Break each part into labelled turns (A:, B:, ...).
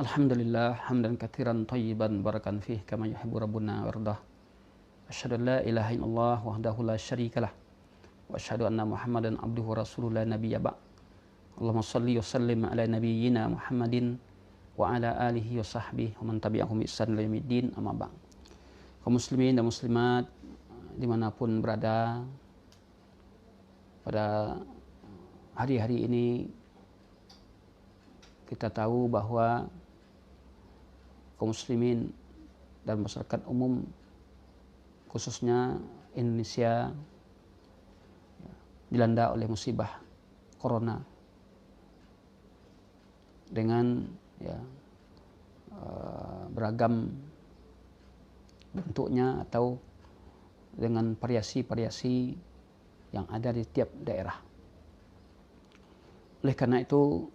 A: Alhamdulillah hamdan katsiran thayyiban barakan fih kama yuhibbu rabbuna wardah. Asyhadu an la ilaha illallah wahdahu la syarikalah wa asyhadu anna Muhammadan abduhu wa rasuluhu la nabiyya ba'. Allahumma shalli wa sallim ala nabiyyina Muhammadin wa ala alihi wa sahbihi wa man tabi'ahum bi ihsan ila yaumiddin, amma ba'. Kaum muslimin dan muslimat dimanapun berada, pada hari-hari ini kita tahu bahwa kaum muslimin dan masyarakat umum, khususnya Indonesia, dilanda oleh musibah corona dengan beragam bentuknya atau dengan variasi-variasi yang ada di tiap daerah. Oleh karena itu,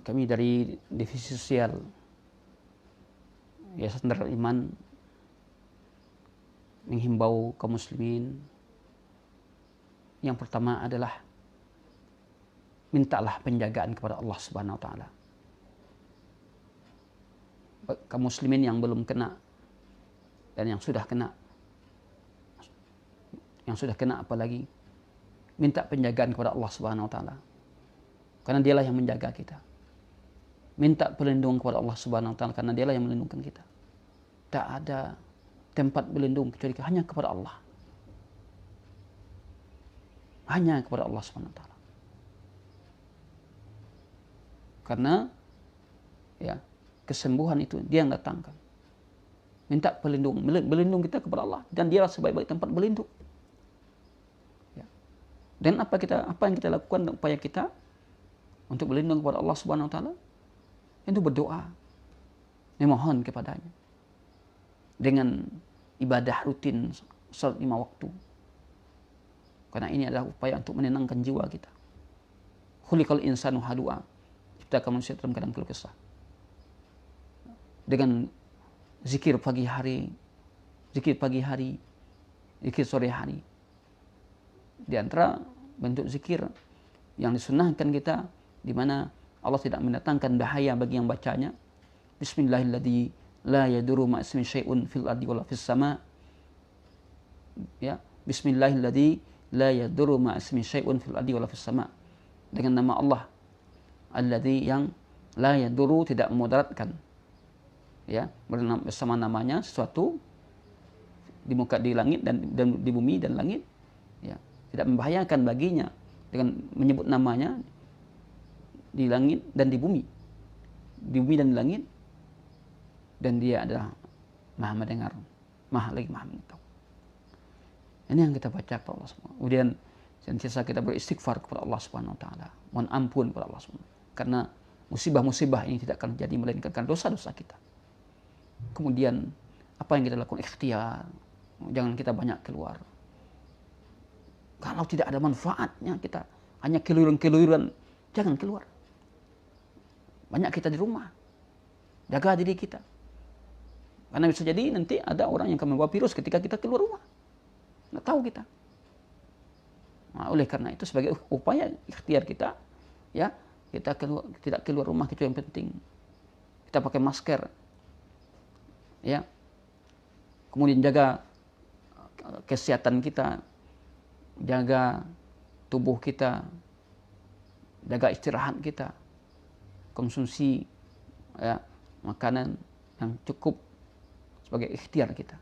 A: kami dari Divisi Sosial Yayasan Darul Iman menghimbau kaum muslimin, yang pertama adalah mintalah penjagaan kepada Allah Subhanahu wa taala. Kaum muslimin yang belum kena dan yang sudah kena apalagi, minta penjagaan kepada Allah Subhanahu wa taala. Karena dialah yang menjaga kita. Minta perlindungan kepada Allah Subhanahu wa taala karena dialah yang melindungi kita. Tak ada tempat berlindung kecuali hanya kepada Allah. Hanya kepada Allah Subhanahu wa taala. Karena kesembuhan itu dia yang datangkan. Minta berlindung kita kepada Allah dan dialah sebaik-baik tempat berlindung. Dan apa yang kita lakukan upaya kita untuk berlindung kepada Allah Subhanahu wa taala? Itu berdoa, memohon kepadanya dengan ibadah rutin salat 5 waktu. Karena ini adalah upaya untuk menenangkan jiwa kita. Khuliqal insanu halu'a, ciptakan manusia dalam keadaan keluh kesah. Dengan zikir pagi hari, zikir sore hari. Di antara bentuk zikir yang disunnahkan kita, di mana Allah tidak mendatangkan bahaya bagi yang bacanya. Bismillahilladzi la yadurru ma ismi syai'un fil ardi wala fis sama. Bismillahilladzi la yadurru ma ismi syai'un fil ardi wala fis sama. Dengan nama Allah alladzi yang la yadurru, tidak memudaratkan. Bersama namanya sesuatu di langit dan di bumi dan langit, tidak membahayakan baginya dengan menyebut namanya di langit dan di bumi dan di langit, dan dia adalah maha mendengar, maha mengetahui. Ini yang kita baca kepada Allah Subhanahu. Kemudian senantiasa kita beristighfar kepada Allah Subhanahu wa taala, mohon ampun kepada Allah Subhanahu, karena musibah-musibah ini tidak akan terjadi melainkan karena dosa-dosa kita. Kemudian apa yang kita lakukan? Ikhtiar, jangan kita banyak keluar. Kalau tidak ada manfaatnya, kita hanya keluyuran, jangan keluar. Banyak kita di rumah, jaga diri kita. Karena bisa jadi nanti ada orang yang akan membawa virus ketika kita keluar rumah. Nggak tahu kita. Nah, oleh karena itu sebagai upaya ikhtiar kita, kita tidak keluar rumah kecuali yang penting. Kita pakai masker, kemudian jaga kesehatan kita, jaga tubuh kita, jaga istirahat kita, konsumsi makanan yang cukup sebagai ikhtiar kita.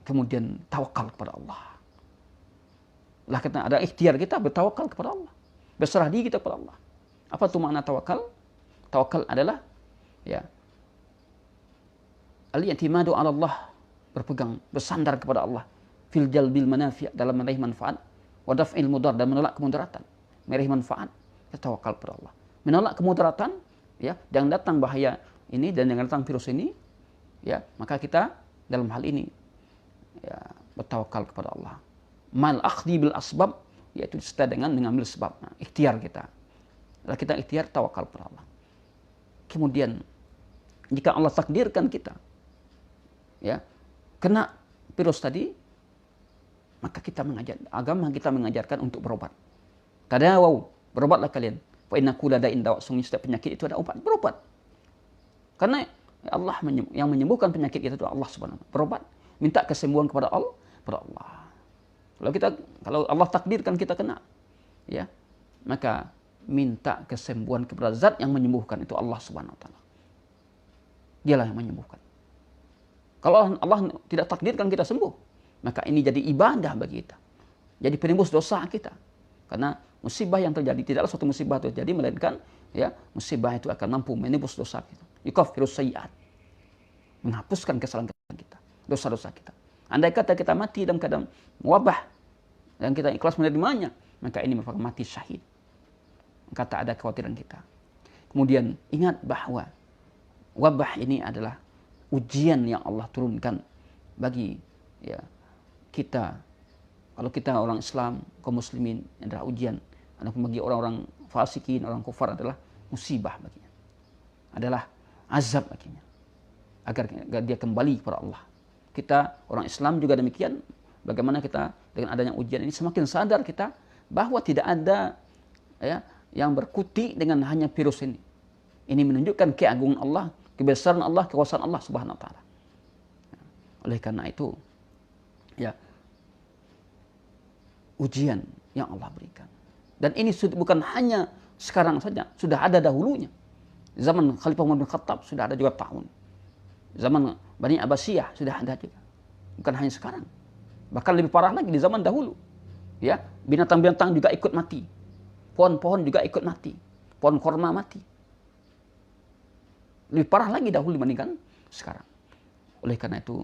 A: Kemudian tawakal kepada Allah. Lah kita ada ikhtiar kita, bertawakal kepada Allah, berserah diri kita kepada Allah. Apa itu makna tawakal? Tawakal adalah al-i'timadu 'ala Allah, berpegang, bersandar kepada Allah, fil jalbil manafi', dalam meraih manfaat, wa daf'il mudar, dan menolak kemudaratan. Meraih manfaat, kita tawakal kepada Allah. Menolak kemudaratan, jangan datang bahaya ini dan jangan datang virus ini, maka kita dalam hal ini bertawakal kepada Allah. Mal akhdi bil asbab, yaitu serta dengan mengambil sebab. Nah, ikhtiar kita. Lalu kita ikhtiar tawakal kepada Allah. Kemudian jika Allah takdirkan kita kena virus tadi, maka agama kita mengajarkan untuk berobat. Tadawaw, berobatlah kalian. Fa inna kulla da'in dawa, setiap penyakit itu ada obat, berobat. Karena Allah yang menyembuhkan penyakit kita itu Allah Subhanahu wa taala. Berobat, minta kesembuhan kepada Allah, Kalau Allah takdirkan kita kena, ya, maka minta kesembuhan kepada zat yang menyembuhkan, itu Allah Subhanahu wa taala. Dialah yang menyembuhkan. Kalau Allah tidak takdirkan kita sembuh, maka ini jadi ibadah bagi kita. Jadi penembus dosa kita. Karena musibah yang terjadi tidaklah suatu musibah terjadi, melainkan ya musibah itu akan mampu menembus dosa kita. Yukaffirus sayyi'at. Menghapuskan kesalahan kita, dosa-dosa kita. Andai kata kita mati dalam keadaan wabah dan kita ikhlas menerimanya, maka ini merupakan mati syahid. Maka tak ada kekhawatiran kita. Kemudian ingat bahwa wabah ini adalah ujian yang Allah turunkan bagi ya kita. Kalau kita orang Islam, kaum muslimin, adalah ujian. Adapun bagi orang-orang fasikin, orang kufar adalah musibah baginya. Adalah azab baginya. Agar dia kembali kepada Allah. Kita orang Islam juga demikian. Bagaimana kita dengan adanya ujian ini semakin sadar kita bahwa tidak ada ya yang berkutik dengan hanya virus ini. Ini menunjukkan keagungan Allah, kebesaran Allah, kekuasaan Allah Subhanahu wa taala. Oleh karena itu, ya ujian yang Allah berikan. Dan ini bukan hanya sekarang saja, sudah ada dahulunya. Zaman Khalifah Umar bin Khattab sudah ada juga tahun. Zaman Bani Abbasiyah sudah ada juga. Bukan hanya sekarang. Bahkan lebih parah lagi di zaman dahulu. Ya, binatang-binatang juga ikut mati. Pohon-pohon juga ikut mati. Pohon korma mati. Lebih parah lagi dahulu dibandingkan sekarang. Oleh karena itu,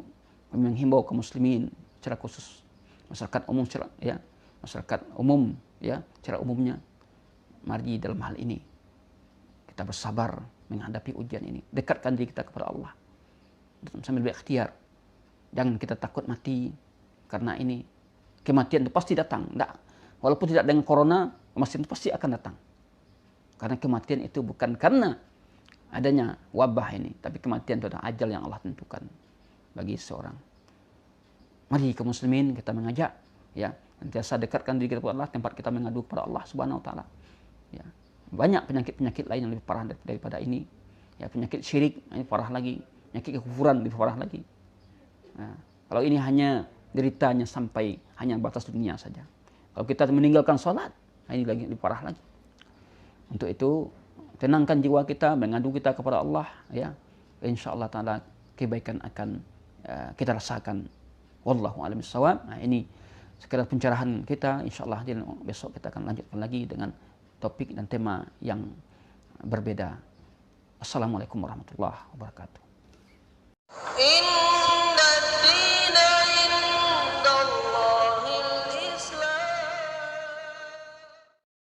A: kami menghimbau kaum muslimin secara khusus, masyarakat umum secara umumnya, mari dalam hal ini kita bersabar menghadapi ujian ini. Dekatkan diri kita kepada Allah sambil berikhtiar. Jangan kita takut mati, karena ini kematian itu pasti datang. Walaupun tidak dengan corona, kematian itu pasti akan datang. Karena kematian itu bukan karena adanya wabah ini, tapi kematian itu adalah ajal yang Allah tentukan bagi seorang. Mari kaum muslimin kita mengajak, ya, sentiasa dekatkan diri kita kepada Allah, tempat kita mengadu kepada Allah Subhanahu wa taala. Ya. Banyak penyakit-penyakit lain yang lebih parah daripada ini. Ya, penyakit syirik ini parah lagi, penyakit kekufuran lebih parah lagi. Nah, kalau ini hanya deritanya sampai hanya batas dunia saja. Kalau kita meninggalkan sholat, ini lagi lebih parah lagi. Untuk itu, tenangkan jiwa kita, mengadu kita kepada Allah, ya. Insyaallah taala kebaikan akan kita rasakan. Wallahu a'lam bishawab. Nah, ini sekedar pencerahan kita. Insyaallah besok kita akan lanjutkan lagi dengan topik dan tema yang berbeda. Assalamualaikum warahmatullahi wabarakatuh.